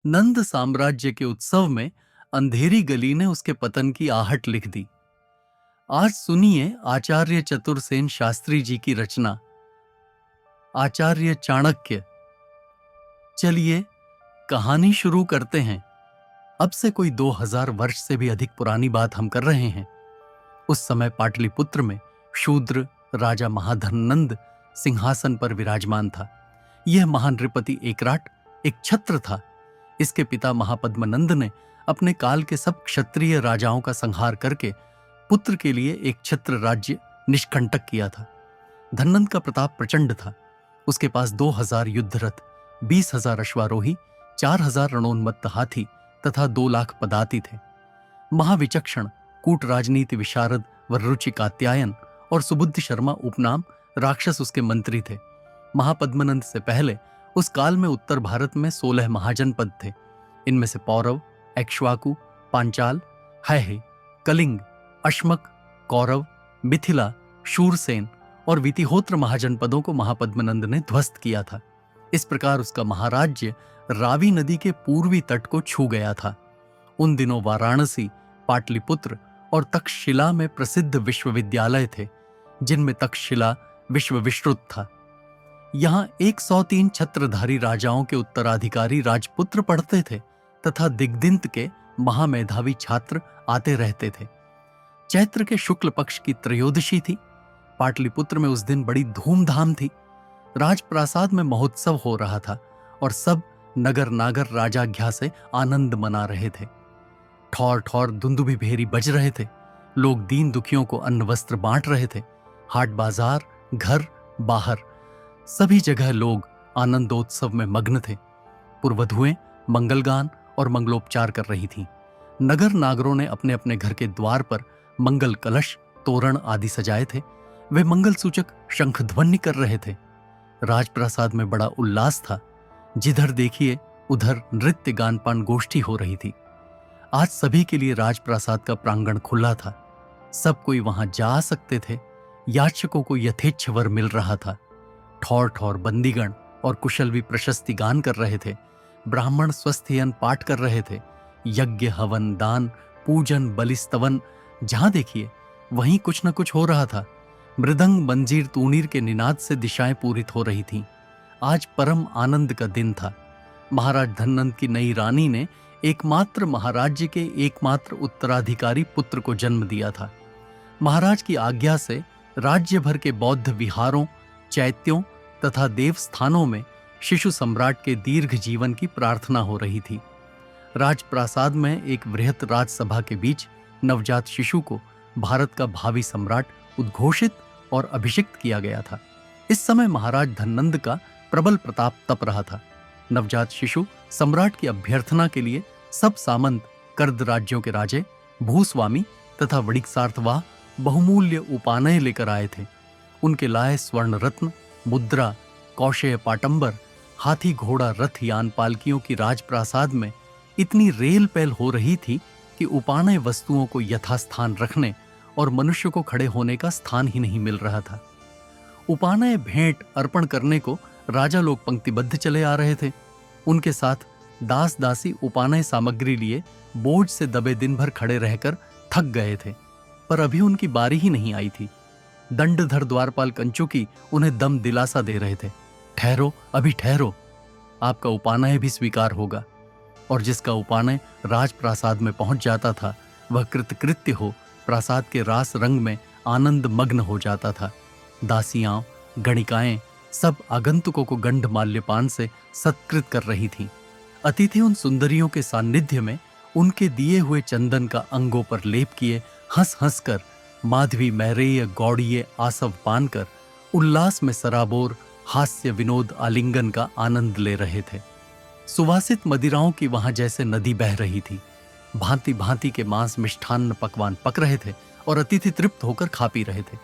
नंद साम्राज्य के उत्सव में अंधेरी गली ने उसके पतन की आहट लिख दी। आज सुनिए आचार्य चतुरसेन शास्त्री जी की रचना आचार्य चाणक्य। चलिए कहानी शुरू करते हैं। अब से कोई 2000 वर्ष से भी अधिक पुरानी बात हम कर रहे हैं। उस समय पाटलिपुत्र में शूद्र राजा महाधननंद सिंहासन पर विराजमान था। यह महान नृपति एकराट एक छत्र था। इसके पिता महापद्मनंद ने अपने काल के सब क्षत्रिय राजाओं का संहार करके पुत्र के लिए एक छत्र राज्य निष्कंटक किया था। धननंद का प्रताप प्रचंड था। उसके पास 2000 युद्धरथ, 20,000 अश्वारोही, 4000 रणोन्मत्त हाथी तथा 2 लाख पदाति थे। महाविचक्षण, कूट राजनीति विशारद व रुचि कात्यायन और सुबुद्धि शर्मा उपनाम राक्षस उसके मंत्री थे। महापद्मनंद से पहले उस काल में उत्तर भारत में 16 महाजनपद थे। इनमें से पौरव, एक्ष्वाकु, पांचाल, है, कलिंग, अश्मक, कौरव, मिथिला, शूरसेन और वितिहोत्र महाजनपदों को महापद्मनंद ने ध्वस्त किया था। इस प्रकार उसका महाराज्य रावी नदी के पूर्वी तट को छू गया था। उन दिनों वाराणसी, पाटलिपुत्र और तक्षशिला में प्रसिद्ध विश्वविद्यालय थे, जिनमें तक्षशिला विश्व विश्रुत था। यहां 103 छत्रधारी राजाओं के उत्तराधिकारी राजपुत्र पढ़ते थे तथा दिग्दिंत के महामेधावी छात्र आते रहते थे। चैत्र के शुक्ल पक्ष की त्रयोदशी थी। पाटलिपुत्र में उस दिन बड़ी धूमधाम थी। राजप्रासाद में महोत्सव हो रहा था और सब नगर नागर राजाज्ञा से आनंद मना रहे थे। ठौर ठौर दुंदुभी भेरी बज रहे थे। लोग दीन दुखियों को अन्न वस्त्र बांट रहे थे। हाट बाजार, घर बाहर, सभी जगह लोग आनंदोत्सव में मग्न थे। पुरवधुएं मंगलगान और मंगलोपचार कर रही थीं। नगर नागरों ने अपने अपने घर के द्वार पर मंगल कलश, तोरण आदि सजाए थे। वे मंगल सूचक शंख ध्वनि कर रहे थे। राजप्रासाद में बड़ा उल्लास था। जिधर देखिए उधर नृत्य गानपान गोष्ठी हो रही थी। आज सभी के लिए राजप्रासाद का प्रांगण खुला था। सब कोई वहां जा सकते थे। याचकों को यथेच्छ वर मिल रहा था। ठौर ठौर बंदीगण और कुशल भी प्रशस्ति गान कर रहे थे। ब्राह्मण स्वस्थयन पाठ कर रहे थे। यज्ञ, हवन, दान, पूजन, बलिस्तवन, जहां देखिए वहीं कुछ न कुछ हो रहा था। मृदंग, मंजीर, तूणीर के निनाद से दिशाएं पूरित हो रही थीं। आज परम आनंद का दिन था। महाराज धननंद की नई रानी ने एकमात्र महाराज्य के एकमात्र उत्तराधिकारी पुत्र को जन्म दिया था। महाराज की आज्ञा से राज्य भर के बौद्ध विहारों, चैत्यों तथा देवस्थानों में शिशु सम्राट के दीर्घ जीवन की प्रार्थना हो रही थी। राजप्रासाद में एक वृहत राजसभा के बीच नवजात शिशु को भारत का भावी सम्राट उद्घोषित और अभिषिक्त किया गया था। इस समय महाराज धननंद का प्रबल प्रताप तप रहा था। नवजात शिशु सम्राट की अभ्यर्थना के लिए सब सामंत, कर्द राज्यों के राजे, भूस्वामी तथा वणिक्सार्थवाह बहुमूल्य उपानय लेकर आए थे। उनके लाए स्वर्ण रत्न, मुद्रा, कौशेय पाटंबर, हाथी घोड़ा रथ यान पालकियों की राजप्रासाद में इतनी रेल पैल हो रही थी कि उपानय वस्तुओं को यथास्थान रखने और मनुष्य को खड़े होने का स्थान ही नहीं मिल रहा था। उपानय भेंट अर्पण करने को राजा लोग पंक्तिबद्ध चले आ रहे थे। उनके साथ दास दासी उपानय सामग्री लिए बोझ से दबे दिन भर खड़े रहकर थक गए थे, पर अभी उनकी बारी ही नहीं आई थी। दंडधर द्वारपाल कंचुकी उन्हें दम दिलासा दे रहे थे, ठहरो, अभी ठहरो, आपका उपानय भी स्वीकार होगा। और जिसका उपानय राजप्रासाद में पहुंच जाता था वह कृतकृत्य हो प्रासाद के रास रंग में आनंद मग्न हो जाता था। दासियां, गणिकाएं सब आगंतुकों को गंध माल्यपान से सत्कृत कर रही थीं। अतिथि उन सुंदरियों के सान्निध्य में उनके दिए हुए चंदन का अंगों पर लेप किए हंस हंस कर, माधवी, मैरेय, गौड़ीय आसव पान कर उल्लास में सराबोर हास्य विनोद आलिंगन का आनंद ले रहे थे। सुवासित मदिराओं की वहां जैसे नदी बह रही थी। भांति भांति के मांस मिष्ठान्न पकवान पक रहे थे और अतिथि तृप्त होकर खा पी रहे थे।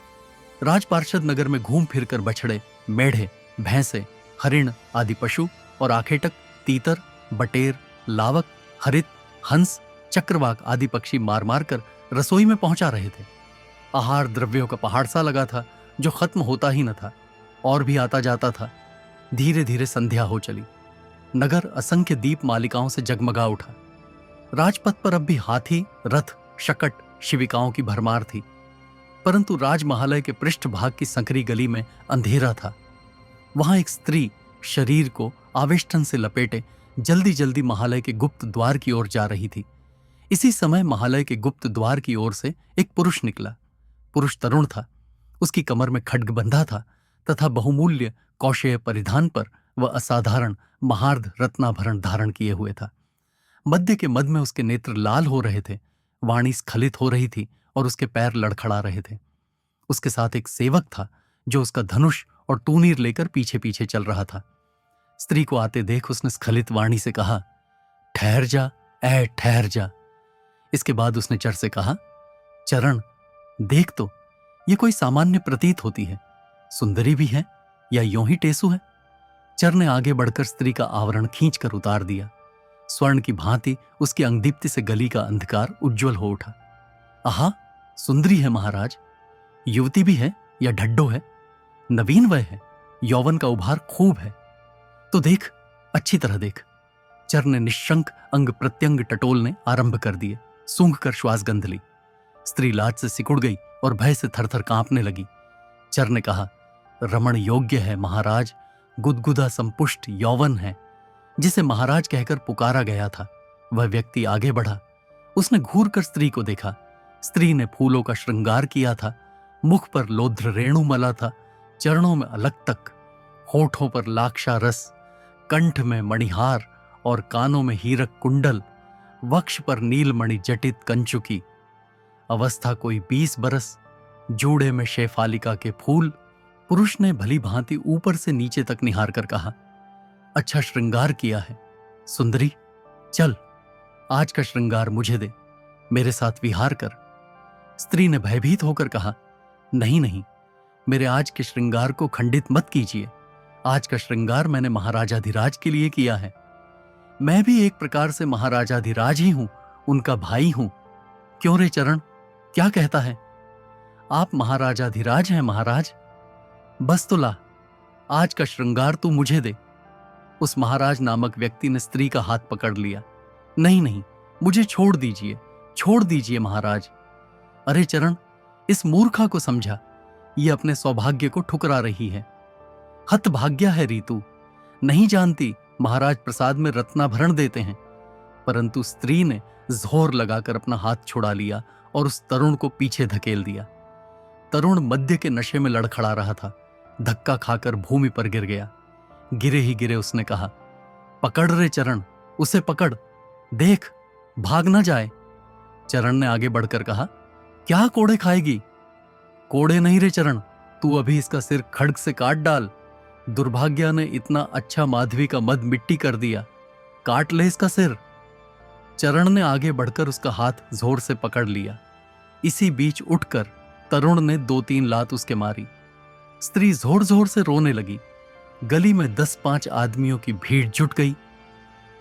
राजपार्षद नगर में घूम फिरकर बछड़े, मेढ़े, भैंसे, हरिण आदि पशु और आखेटक, तीतर, बटेर, लावक, हरित, हंस, चक्रवाक आदि पक्षी मार मार कर रसोई में पहुंचा रहे थे। आहार द्रव्यों का पहाड़ सा लगा था जो खत्म होता ही न था और भी आता जाता था। धीरे धीरे संध्या हो चली। नगर असंख्य दीप मालिकाओं से जगमगा उठा। राजपथ पर अब भी हाथी, रथ, शकट, शिविकाओं की भरमार थी, परंतु राजमहालय के पृष्ठभाग की संकरी गली में अंधेरा था। वहां एक स्त्री शरीर को आवेष्टन से लपेटे जल्दी जल्दी महालय के गुप्त द्वार की ओर जा रही थी। इसी समय महालय के गुप्त द्वार की ओर से एक पुरुष निकला। पुरुष तरुण था, उसकी कमर में खड्ग बंधा था तथा बहुमूल्य कौशेय परिधान पर वह असाधारण महार्ध रत्नाभरण धारण किए हुए था। मध्य के मद में उसके नेत्र लाल हो रहे थे, वाणी स्खलित हो रही थी और उसके पैर लड़खड़ा रहे थे। उसके साथ एक सेवक था जो उसका धनुष और तूनीर लेकर पीछे पीछे चल रहा था। स्त्री को आते देख उसने स्खलित वाणी से कहा, ठहर जा, ऐ ठहर जा। इसके बाद उसने चर से कहा, चरण देख तो, ये कोई सामान्य प्रतीत होती है, सुंदरी भी है या यूं ही टेसू है। चर ने आगे बढ़कर स्त्री का आवरण खींचकर उतार दिया। स्वर्ण की भांति उसकी अंगदीप्ति से गली का अंधकार उज्जवल हो उठा। आहा, सुंदरी है महाराज, युवती भी है या ढड्डो है, नवीन वय है, यौवन का उभार खूब है, तो देख, अच्छी तरह देख। चर ने निशंक अंग प्रत्यंग टटोलने आरंभ कर दिए। सूंघ कर श्वास गंध ली। स्त्री लाज से सिकुड़ गई और भय से थरथर कांपने लगी। चर ने कहा, रमण योग्य है महाराज, गुदगुदा संपुष्ट यौवन है, जिसे महाराज कहकर पुकारा गया था। वह व्यक्ति आगे बढ़ा। उसने घूर कर स्त्री को देखा। स्त्री ने फूलों का श्रृंगार किया था, मुख पर लोध्र रेणु मला था, चरणों में अलक तक, होठों पर लाक्षा रस, कंठ में मणिहार और कानों में हीरक कुंडल, वक्ष पर नीलमणि जटित कंचुकी। अवस्था कोई 20 बरस, जूड़े में शेफालिका के फूल। पुरुष ने भली भांति ऊपर से नीचे तक निहार कर कहा, अच्छा श्रृंगार किया है सुंदरी, चल आज का श्रृंगार मुझे दे, मेरे साथ विहार कर। स्त्री ने भयभीत होकर कहा, नहीं नहीं, मेरे आज के श्रृंगार को खंडित मत कीजिए। आज का श्रृंगार मैंने महाराजाधिराज के लिए किया है। मैं भी एक प्रकार से महाराजाधिराज ही हूं, उनका भाई हूं। क्यों रे चरण, क्या कहता है? आप महाराजाधिराज हैं महाराज। बस तो ला, आज का श्रृंगार तू मुझे दे। उस महाराज नामक व्यक्ति ने स्त्री का हाथ पकड़ लिया। नहीं नहीं, मुझे छोड़ दीजिए, छोड़ दीजिए महाराज। अरे चरण, इस मूर्खा को समझा, ये अपने सौभाग्य को ठुकरा रही है। हतभाग्या है रीतु, नहीं जानती महाराज प्रसाद में रत्नाभरण देते हैं। परंतु स्त्री ने जोर लगाकर अपना हाथ छुड़ा लिया और उस तरुण को पीछे धकेल दिया। तरुण मद्य के नशे में लड़खड़ा रहा था, धक्का खाकर भूमि पर गिर गया। गिरे ही गिरे उसने कहा, पकड़ रे चरण, उसे पकड़, देख भाग ना जाए। चरण ने आगे बढ़कर कहा, क्या कोड़े खाएगी? कोड़े नहीं रे चरण, तू अभी इसका सिर खड्ग से काट डाल। दुर्भाग्या ने इतना अच्छा माधवी का मद मिट्टी कर दिया, काट ले इसका सिर। चरण ने आगे बढ़कर उसका हाथ जोर से पकड़ लिया। इसी बीच उठकर तरुण ने 2-3 लात उसके मारी। स्त्री जोर जोर से रोने लगी। गली में 10-5 आदमियों की भीड़ जुट गई।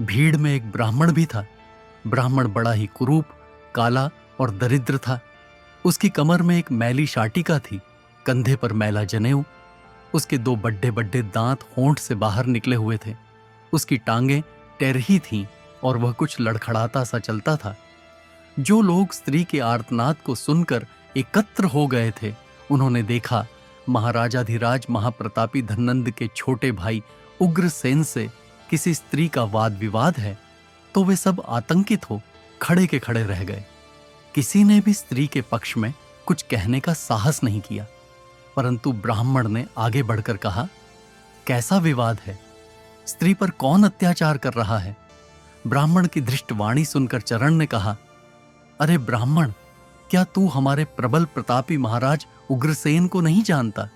भीड़ में एक ब्राह्मण भी था। ब्राह्मण बड़ा ही कुरूप, काला और दरिद्र था। उसकी कमर में एक मैली शाटिका थी, कंधे पर मैला जनेऊ। उसके 2 बड्डे बड्डे दांत होंठ से बाहर निकले हुए थे। उसकी टांगें टेरही थीं और वह कुछ लड़खड़ाता सा चलता था। जो लोग स्त्री के आर्तनाद को सुनकर एकत्र हो गए थे, उन्होंने देखा महाराजाधिराज महाप्रतापी धननंद के छोटे भाई उग्रसेन से किसी स्त्री का वाद विवाद है, तो वे सब आतंकित हो खड़े के खड़े रह गए। किसी ने भी स्त्री के पक्ष में कुछ कहने का साहस नहीं किया। परंतु ब्राह्मण ने आगे बढ़कर कहा, कैसा विवाद है? स्त्री पर कौन अत्याचार कर रहा है? ब्राह्मण की धृष्ट वाणी सुनकर चरण ने कहा, अरे ब्राह्मण, क्या तू हमारे प्रबल प्रतापी महाराज उग्रसेन को नहीं जानता,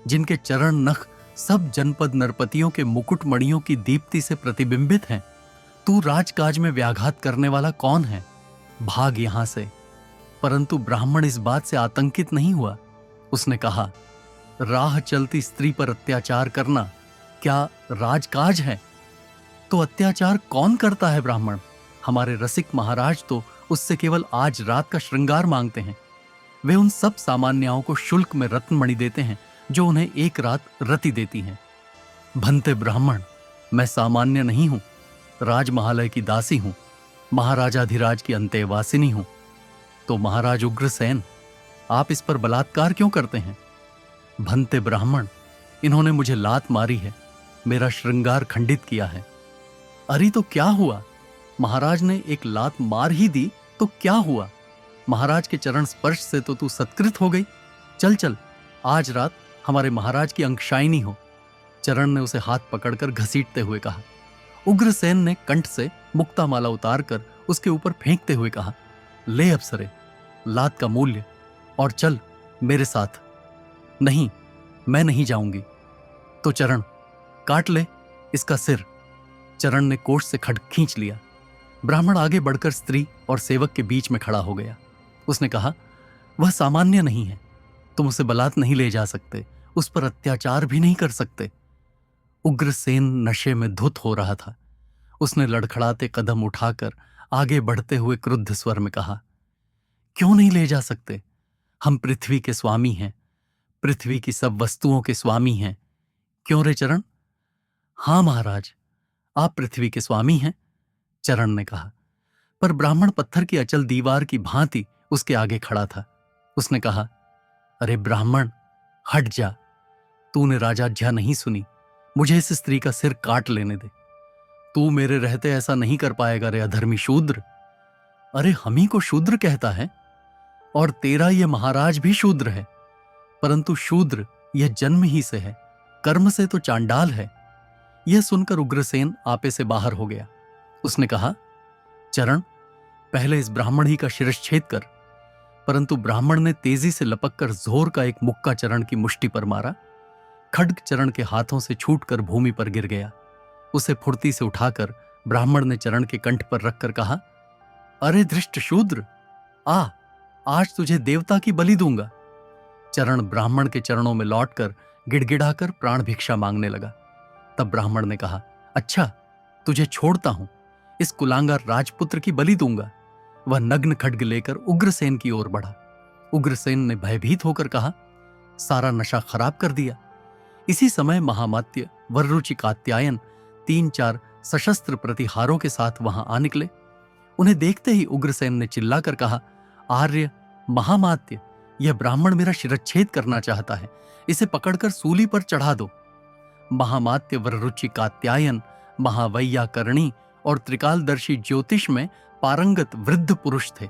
जिनके चरण नख सब जनपद नरपतियों के मुकुट मणियों की दीप्ति से प्रतिबिंबित हैं? तू राजकाज में व्याघात करने वाला कौन है? भाग यहां से। परंतु ब्राह्मण इस बात से आतंकित नहीं हुआ। उसने कहा, राह चलती स्त्री पर अत्याचार करना क्या राजकाज है? तो अत्याचार कौन करता है ब्राह्मण? हमारे रसिक महाराज तो उससे केवल आज रात का श्रृंगार मांगते हैं। वे उन सब सामान्याओं को शुल्क में रत्नमणि देते हैं जो उन्हें एक रात रति देती हैं। भंते ब्राह्मण, मैं सामान्य नहीं हूं, राजमहालय की दासी हूं, महाराजाधिराज की अंतेवासिनी हूं। तो महाराज उग्रसेन, आप इस पर बलात्कार क्यों करते हैं? भंते ब्राह्मण, इन्होंने मुझे लात मारी है, मेरा श्रृंगार खंडित किया है। अरे तो क्या हुआ? महाराज ने एक लात मार ही दी तो क्या हुआ? महाराज के चरण स्पर्श से तो तू सत्कृत हो गई। चल चल, आज रात हमारे महाराज की अंगशायनी हो। चरण ने उसे हाथ पकड़कर घसीटते हुए कहा। उग्रसेन ने कंठ से मुक्तामाला उतारकर उसके ऊपर फेंकते हुए कहा, ले अप्सरे, लात का मूल्य, और चल मेरे साथ। नहीं, मैं नहीं जाऊंगी। तो चरण, काट ले इसका सिर। चरण ने कोष से खड्ग खींच लिया। ब्राह्मण आगे बढ़कर स्त्री और सेवक के बीच में खड़ा हो गया। उसने कहा, वह सामान्य नहीं है, तुम उसे बलात् नहीं ले जा सकते, उस पर अत्याचार भी नहीं कर सकते। उग्रसेन नशे में धुत हो रहा था। उसने लड़खड़ाते कदम उठाकर आगे बढ़ते हुए क्रुद्ध स्वर में कहा, क्यों नहीं ले जा सकते? हम पृथ्वी के स्वामी हैं, पृथ्वी की सब वस्तुओं के स्वामी हैं। क्यों रे चरण? हां महाराज, आप पृथ्वी के स्वामी हैं, चरण ने कहा। पर ब्राह्मण पत्थर की अचल दीवार की भांति उसके आगे खड़ा था। उसने कहा, अरे ब्राह्मण, हट जा, तूने राजाज्ञा नहीं सुनी, मुझे इस स्त्री का सिर काट लेने दे। तू मेरे रहते ऐसा नहीं कर पाएगा रे अधर्मी शूद्र। अरे हम ही को शूद्र कहता है, और तेरा ये महाराज भी शूद्र है, परंतु शूद्र यह जन्म ही से है, कर्म से तो चांडाल है। यह सुनकर उग्रसेन आपे से बाहर हो गया। उसने कहा, चरण, पहले इस ब्राह्मण ही का शिरश्छेद कर। परंतु ब्राह्मण ने तेजी से लपककर जोर का एक मुक्का चरण की मुष्टि पर मारा। खड्ग चरण के हाथों से छूटकर भूमि पर गिर गया। उसे फुर्ती से उठाकर ब्राह्मण ने चरण के कंठ पर रखकर कहा, अरे धृष्ट शूद्र, आ, आज तुझे देवता की बलि दूंगा। चरण ब्राह्मण के चरणों में लौटकर गिड़गिड़ाकर प्राण भिक्षा मांगने लगा। तब ब्राह्मण ने कहा, अच्छा, तुझे छोड़ता हूं, इस कुलांगार राजपुत्र की बलि दूंगा। वह नग्न खड्ग लेकर उग्रसेन की ओर बढ़ा। उग्रसेन ने भयभीत होकर कहा, सारा नशा खराब कर दिया। इसी समय महामात्य वररुचि कात्यायन 3-4 सशस्त्र प्रतिहारों के साथ वहां आ निकले। उन्हें देखते ही उग्रसेन ने चिल्लाकर कहा, आर्य महामात्य, यह ब्राह्मण मेरा शिरच्छेद करना चाहता है, इसे पकड़कर सूली पर चढ़ा दो। महामात्य वररुचि कात्यायन महावैयाकरणी और त्रिकालदर्शी ज्योतिष में पारंगत वृद्ध पुरुष थे।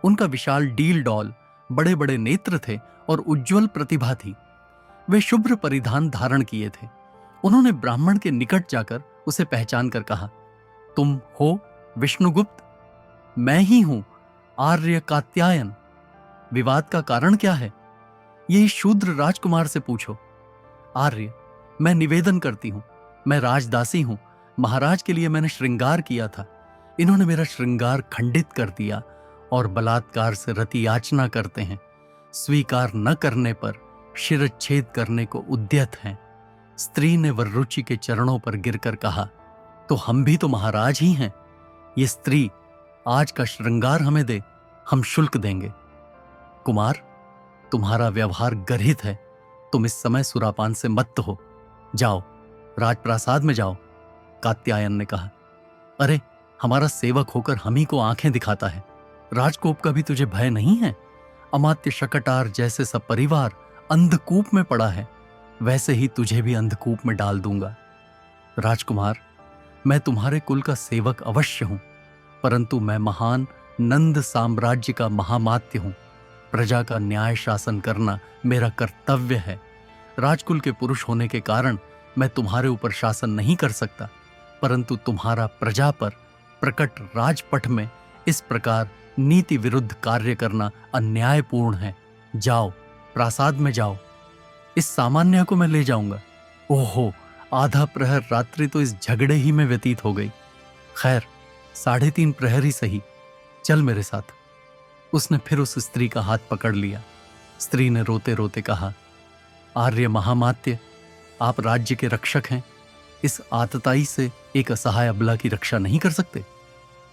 उनका विशाल डील डॉल, बड़े बड़े नेत्र थे और उज्ज्वल प्रतिभा थी। वे शुभ्र परिधान धारण किए थे। उन्होंने ब्राह्मण के निकट जाकर उसे पहचान कर कहा, तुम हो विष्णुगुप्त? मैं ही हूं, आर्य कात्यायन। विवाद का कारण क्या है, ये शूद्र राजकुमार से पूछो। आर्य, मैं निवेदन करती हूं, मैं राजदासी हूं, महाराज के लिए मैंने श्रृंगार किया था। इन्होंने मेरा श्रृंगार खंडित कर दिया और बलात्कार से रति याचना करते हैं। स्वीकार न करने पर शिरच्छेद करने को उद्यत हैं। स्त्री ने वररुचि के चरणों पर गिरकर कहा, तो हम भी तो महाराज ही हैं। ये स्त्री आज का श्रृंगार हमें दे, हम शुल्क देंगे। कुमार, तुम्हारा व्यवहार गर्हित है, तुम इस समय सुरापान से मत्त हो। जाओ, राजप्रासाद में जाओ, कात्यायन ने कहा। अरे, हमारा सेवक होकर हम ही को आंखें दिखाता है। राजकोप का भी तुझे भय नहीं है? अमात्य शकटार जैसे सब परिवार अंधकूप में पड़ा है, वैसे ही तुझे भी अंधकूप में डाल दूंगा। राजकुमार, मैं तुम्हारे कुल का सेवक अवश्य हूं, परंतु मैं महान नंद साम्राज्य का महामात्य हूं। प्रजा का न्याय शासन करना मेरा कर्तव्य है। राजकुल के पुरुष होने के कारण मैं तुम्हारे ऊपर शासन नहीं कर सकता, परंतु तुम्हारा प्रजा पर प्रकट राजपट में इस प्रकार नीति विरुद्ध कार्य करना अन्यायपूर्ण है। जाओ, प्रासाद में जाओ, इस सामान्य को मैं ले जाऊंगा। ओहो, आधा प्रहर रात्रि तो इस झगड़े ही में व्यतीत हो गई। खैर, 3.5 प्रहर ही सही, चल मेरे साथ। उसने फिर उस स्त्री का हाथ पकड़ लिया। स्त्री ने रोते रोते कहा, आर्य महामात्य, आप राज्य के रक्षक हैं, इस आतताई से एक असहाय अबला की रक्षा नहीं कर सकते।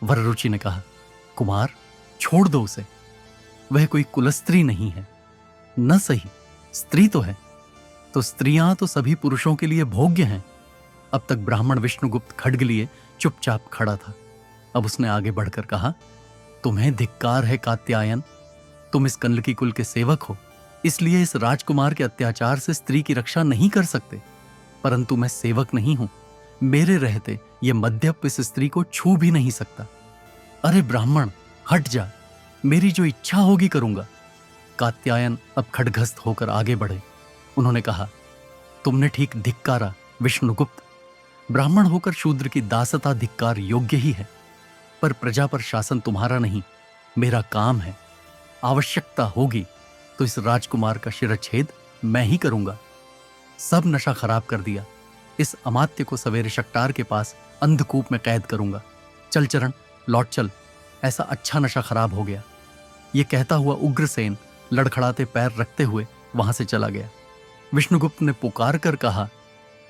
वररुचि ने कहा, कुमार, छोड़ दो उसे, वह कोई कुलस्त्री नहीं है। न सही, स्त्री तो है, तो स्त्रियां तो सभी पुरुषों के लिए भोग्य हैं, अब तक ब्राह्मण विष्णुगुप्त खड्ग लिए चुपचाप खड़ा था। अब उसने आगे बढ़कर कहा, तुम्हें धिक्कार है कात्यायन, तुम इस कन्लकी कुल के सेवक हो, इसलिए इस राजकुमार के अत्याचार से स्त्री की रक्षा नहीं कर सकते। परंतु मैं सेवक नहीं हूं, मेरे रहते ये मद्यप इस स्त्री को छू भी नहीं सकता। अरे ब्राह्मण, हट जा, मेरी जो इच्छा होगी करूंगा। कात्यायन अब खड्गहस्त होकर आगे बढ़े। उन्होंने कहा, तुमने ठीक धिक्कारा विष्णुगुप्त। ब्राह्मण होकर शूद्र की दासता धिक्कार योग्य ही है, पर प्रजा पर शासन तुम्हारा नहीं, मेरा काम है। आवश्यकता होगी तो इस राजकुमार का शिरच्छेद मैं ही करूंगा। सब नशा खराब कर दिया, इस अमात्य को सवेरे शक्टार के पास अंधकूप में कैद करूंगा। चल चरण, लौट चल, ऐसा अच्छा नशा खराब हो गया। ये कहता हुआ उग्रसेन लड़खड़ाते पैर रखते हुए वहां से चला गया। विष्णुगुप्त ने पुकार कर कहा,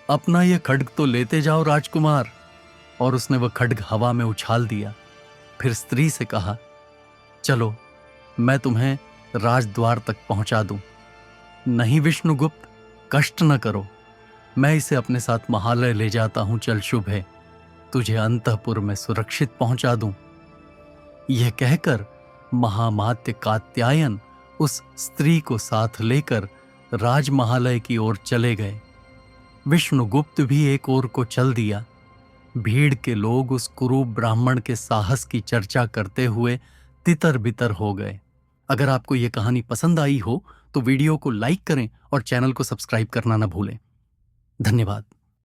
अपना ये खड्ग तो लेते जाओ राजकुमार। और उसने वह खड्ग हवा में उछाल दिया। फिर स्त्री से कहा, चलो मैं तुम्हें राजद्वार तक पहुंचा दूं। नहीं विष्णुगुप्त, कष्ट न करो, मैं इसे अपने साथ महालय ले जाता हूं। चल शुभ है, तुझे अंतःपुर में सुरक्षित पहुंचा दूं। यह कहकर महामात्य कात्यायन उस स्त्री को साथ लेकर राजमहालय की ओर चले गए। विष्णुगुप्त भी एक ओर को चल दिया। भीड़ के लोग उस कुरूप ब्राह्मण के साहस की चर्चा करते हुए तितर बितर हो गए। अगर आपको यह कहानी पसंद आई हो तो वीडियो को लाइक करें और चैनल को सब्सक्राइब करना न भूलें। धन्यवाद।